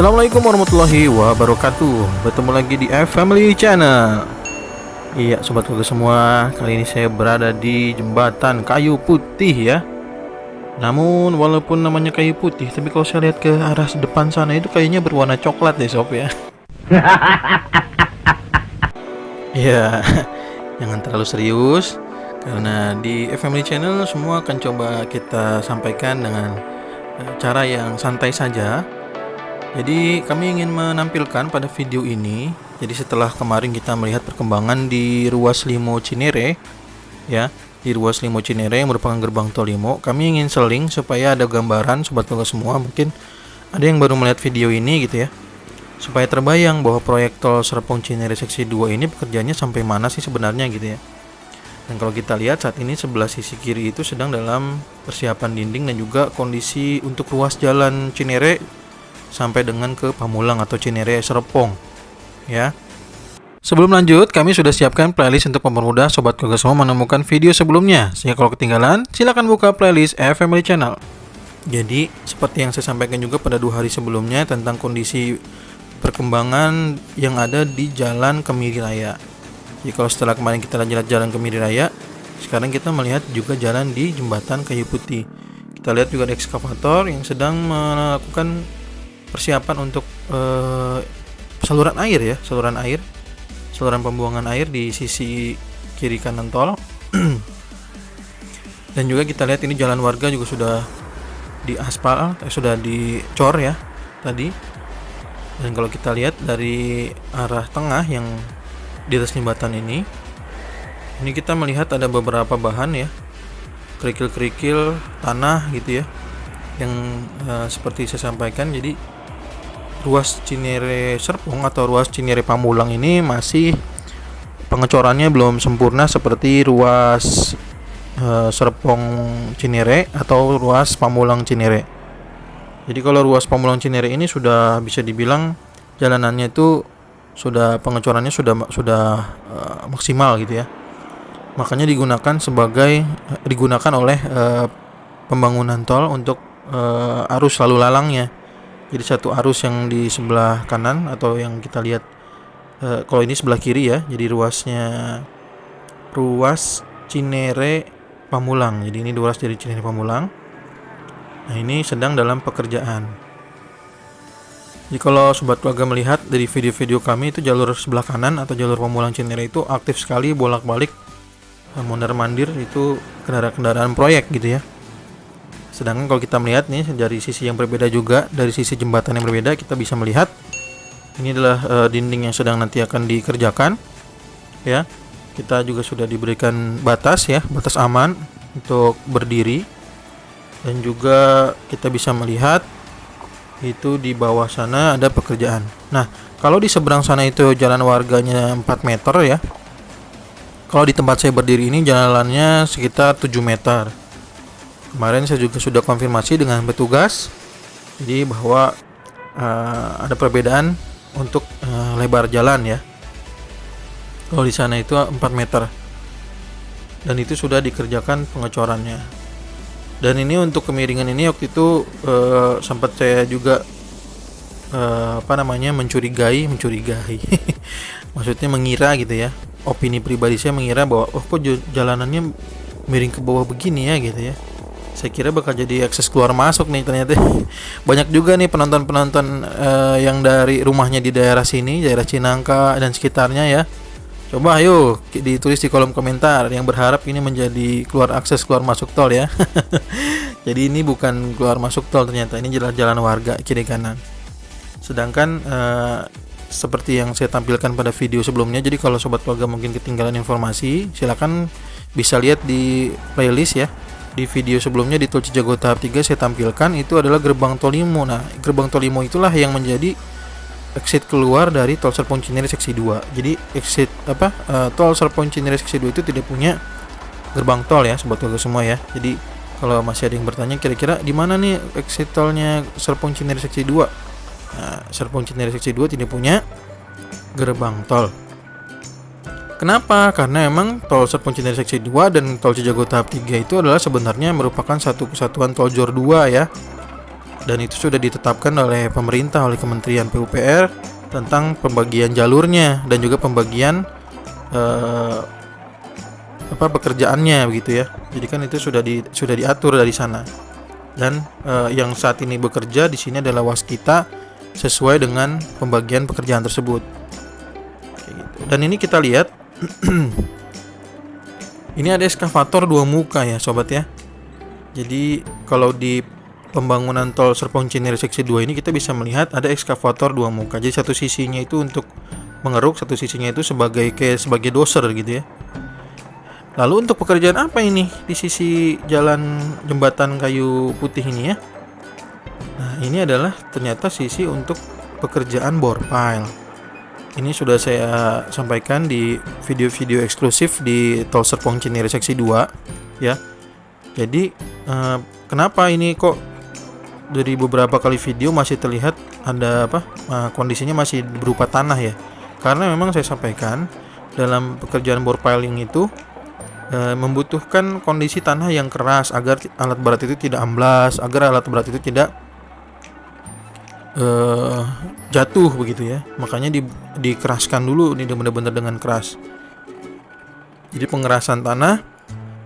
Assalamualaikum warahmatullahi wabarakatuh. Bertemu lagi di Family Channel. Iya sobat keluarga semua, kali ini saya berada di jembatan kayu putih ya. Namun walaupun namanya kayu putih, tapi kalau saya lihat ke arah depan sana itu kayaknya berwarna coklat deh sob ya. Iya, jangan terlalu serius, karena di Family Channel semua akan coba kita sampaikan dengan cara yang santai saja. Jadi kami ingin menampilkan pada video ini, jadi setelah kemarin kita melihat perkembangan di ruas Limo Cinere ya, di ruas Limo Cinere yang merupakan gerbang tol Limo, kami ingin seling supaya ada gambaran sobat keluarga semua, mungkin ada yang baru melihat video ini gitu ya, supaya terbayang bahwa proyek tol Serpong Cinere seksi 2 ini pekerjaannya sampai mana sih sebenarnya gitu ya. Dan kalau kita lihat saat ini sebelah sisi kiri itu sedang dalam persiapan dinding dan juga kondisi untuk ruas jalan Cinere sampai dengan ke Pamulang atau Cinere Serpong ya. Sebelum lanjut, kami sudah siapkan playlist untuk mempermudah sobat keluarga semua menemukan video sebelumnya. Sehingga kalau ketinggalan, silakan buka playlist Family Channel. Jadi seperti yang saya sampaikan juga pada 2 hari sebelumnya tentang kondisi perkembangan yang ada di Jalan Kemiri Raya. Jadi kalau setelah kemarin kita lihat Jalan Kemiri Raya, sekarang kita melihat juga jalan di Jembatan Kayu Putih. Kita lihat juga ada ekskavator yang sedang melakukan persiapan untuk saluran air ya, saluran pembuangan air di sisi kiri kanan tol. Dan juga kita lihat ini jalan warga juga sudah diaspal, sudah dicor ya tadi. Dan kalau kita lihat dari arah tengah yang di atas jembatan ini kita melihat ada beberapa bahan ya, kerikil-kerikil tanah gitu ya, yang seperti saya sampaikan. Jadi ruas Cinere Serpong atau ruas Cinere Pamulang ini masih pengecorannya belum sempurna seperti ruas Serpong Cinere atau ruas Pamulang Cinere. Jadi kalau ruas Pamulang Cinere ini sudah bisa dibilang jalanannya itu sudah pengecorannya sudah maksimal gitu ya. Makanya digunakan oleh pembangunan tol untuk arus lalu lalangnya. Jadi satu arus yang di sebelah kanan atau yang kita lihat kalau ini sebelah kiri ya, jadi ruas Cinere Pamulang. Jadi ini ruas dari Cinere Pamulang. Nah ini sedang dalam pekerjaan. Jadi kalau sobat keluarga melihat dari video-video kami itu jalur sebelah kanan atau jalur Pamulang Cinere itu aktif sekali bolak-balik mondar-mandir itu kendaraan-kendaraan proyek gitu ya. Sedangkan kalau kita melihat nih dari sisi yang berbeda juga, dari sisi jembatan yang berbeda, kita bisa melihat ini adalah dinding yang sedang nanti akan dikerjakan ya. Kita juga sudah diberikan batas ya, batas aman untuk berdiri. Dan juga kita bisa melihat itu di bawah sana ada pekerjaan. Nah, kalau di seberang sana itu jalan warganya 4 meter ya. Kalau di tempat saya berdiri ini jalannya sekitar 7 meter. Kemarin saya juga sudah konfirmasi dengan petugas, jadi bahwa ada perbedaan untuk lebar jalan ya. Kalau di sana itu 4 meter, dan itu sudah dikerjakan pengecorannya. Dan ini untuk kemiringan ini waktu itu sempat saya juga mencurigai, maksudnya mengira gitu ya. Opini pribadi saya mengira bahwa kok jalanannya miring ke bawah begini ya gitu ya. Saya kira bakal jadi akses keluar masuk nih, ternyata banyak juga nih penonton-penonton yang dari rumahnya di daerah sini, daerah Cinangka dan sekitarnya ya. Coba ayo ditulis di kolom komentar yang berharap ini menjadi akses keluar masuk tol ya. Jadi ini bukan keluar masuk tol, ternyata ini jalan warga kiri kanan. Sedangkan seperti yang saya tampilkan pada video sebelumnya, jadi kalau sobat keluarga mungkin ketinggalan informasi, silakan bisa lihat di playlist ya. Di video sebelumnya di Tol Cijago tahap 3 saya tampilkan itu adalah gerbang tol Limo. Nah, gerbang tol Limo itulah yang menjadi exit keluar dari Tol Serpong Cinere seksi 2. Jadi Tol Serpong Cinere seksi 2 itu tidak punya gerbang tol ya, sobat keluarga semua ya. Jadi kalau masih ada yang bertanya kira-kira di mana nih exit tolnya Serpong Cinere seksi 2? Nah, Serpong Cinere seksi 2 tidak punya gerbang tol. Kenapa? Karena emang tol Serpong Cinere seksi 2 dan tol Cijago tahap 3 itu adalah sebenarnya merupakan satu kesatuan tol JOR 2 ya. dan itu sudah ditetapkan oleh pemerintah, oleh Kementerian PUPR tentang pembagian jalurnya dan juga pembagian pekerjaannya begitu ya. Jadi kan itu sudah diatur dari sana. Dan yang saat ini bekerja di sini adalah waskita sesuai dengan pembagian pekerjaan tersebut. Kayak gitu. Dan ini kita lihat ini ada eskavator 2 muka ya sobat ya. Jadi kalau di pembangunan tol Serpong Cinere seksi 2 ini kita bisa melihat ada eskavator 2 muka. Jadi satu sisinya itu untuk mengeruk, satu sisinya itu sebagai doser gitu ya. Lalu untuk pekerjaan apa ini di sisi jalan jembatan kayu putih ini ya? Nah, ini adalah ternyata sisi untuk pekerjaan bore pile. Ini sudah saya sampaikan di video-video eksklusif di tol Serpong Cinere seksi 2 ya. Jadi kenapa ini kok dari beberapa kali video masih terlihat ada kondisinya masih berupa tanah ya? Karena memang saya sampaikan dalam pekerjaan bore piling itu membutuhkan kondisi tanah yang keras agar alat berat itu tidak amblas, agar alat berat itu tidak jatuh begitu ya. Makanya dikeraskan dulu ini benar-benar dengan keras. Jadi pengerasan tanah,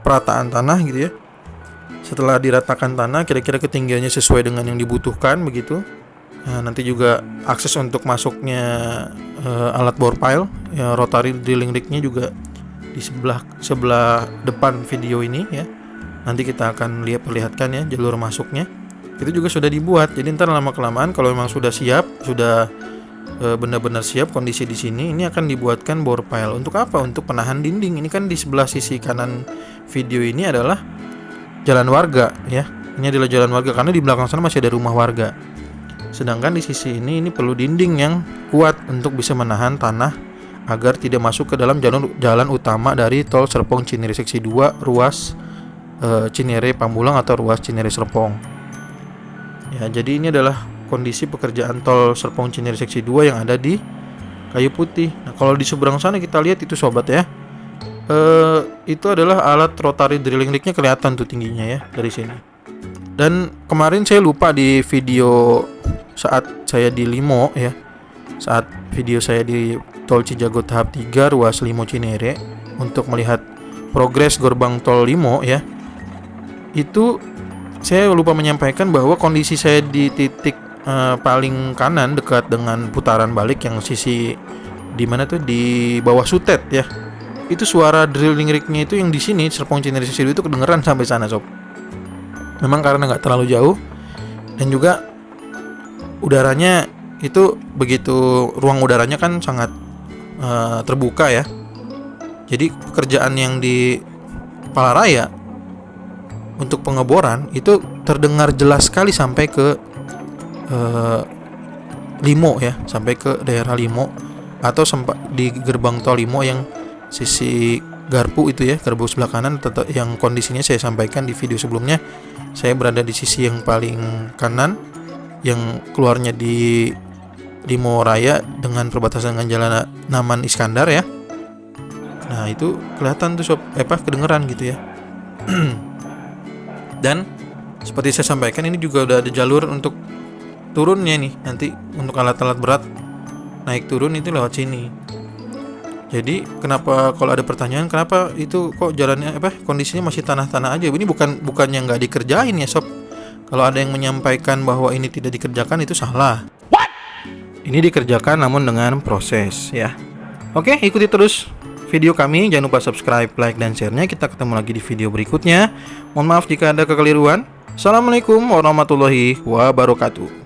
perataan tanah gitu ya. Setelah diratakan tanah, kira-kira ketinggiannya sesuai dengan yang dibutuhkan begitu. Nah, nanti juga akses untuk masuknya alat bore pile, ya, rotary drilling rignya juga di sebelah depan video ini ya. Nanti kita akan perlihatkan ya jalur masuknya. Itu juga sudah dibuat. Jadi ntar lama-kelamaan kalau memang sudah siap, sudah benar-benar siap kondisi di sini, ini akan dibuatkan bore pile. Untuk apa? Untuk penahan dinding. Ini kan di sebelah sisi kanan video ini adalah jalan warga ya. Ini adalah jalan warga karena di belakang sana masih ada rumah warga. Sedangkan di sisi ini perlu dinding yang kuat untuk bisa menahan tanah agar tidak masuk ke dalam jalan utama dari tol Serpong Cinere seksi 2 ruas Cinere Pamulang atau ruas Cinere Serpong. Ya, jadi ini adalah kondisi pekerjaan tol Serpong Cinere seksi 2 yang ada di Kayu Putih. Nah, kalau di seberang sana kita lihat itu sobat ya. Itu adalah alat rotary drilling rignya, kelihatan tuh tingginya ya dari sini. Dan kemarin saya lupa di video saat saya di Limo ya. Saat video saya di Tol Cijago tahap 3 ruas Limo Cinere untuk melihat progres gerbang tol Limo ya. Itu saya lupa menyampaikan bahwa kondisi saya di titik paling kanan dekat dengan putaran balik yang sisi di mana tuh di bawah Sutet ya. Itu suara drilling rignya itu yang di sini Serpong Cinere seksi 2 itu kedengeran sampai sana sob. Memang karena nggak terlalu jauh dan juga udaranya itu begitu, ruang udaranya kan sangat terbuka ya. Jadi pekerjaan yang di Palaraya untuk pengeboran itu terdengar jelas sekali sampai ke Limo ya, sampai ke daerah Limo atau sempat di gerbang tol Limo yang sisi Garpu itu ya, gerbang sebelah kanan yang kondisinya saya sampaikan di video sebelumnya. Saya berada di sisi yang paling kanan yang keluarnya di Limo Raya dengan perbatasan dengan Jalan Naman Iskandar ya. Nah, itu kelihatan tuh kedengeran gitu ya. Dan seperti saya sampaikan ini juga udah ada jalur untuk turunnya nih. Nanti untuk alat-alat berat naik turun itu lewat sini. Jadi kenapa kalau ada pertanyaan kenapa itu kok jalannya kondisinya masih tanah-tanah aja? Ini bukan yang nggak dikerjain ya sob. Kalau ada yang menyampaikan bahwa ini tidak dikerjakan itu salah. Ini dikerjakan namun dengan proses ya. Oke, ikuti terus video kami. Jangan lupa subscribe, like, dan share-nya. Kita ketemu lagi di video berikutnya. Mohon maaf jika ada kekeliruan. Assalamualaikum warahmatullahi wabarakatuh.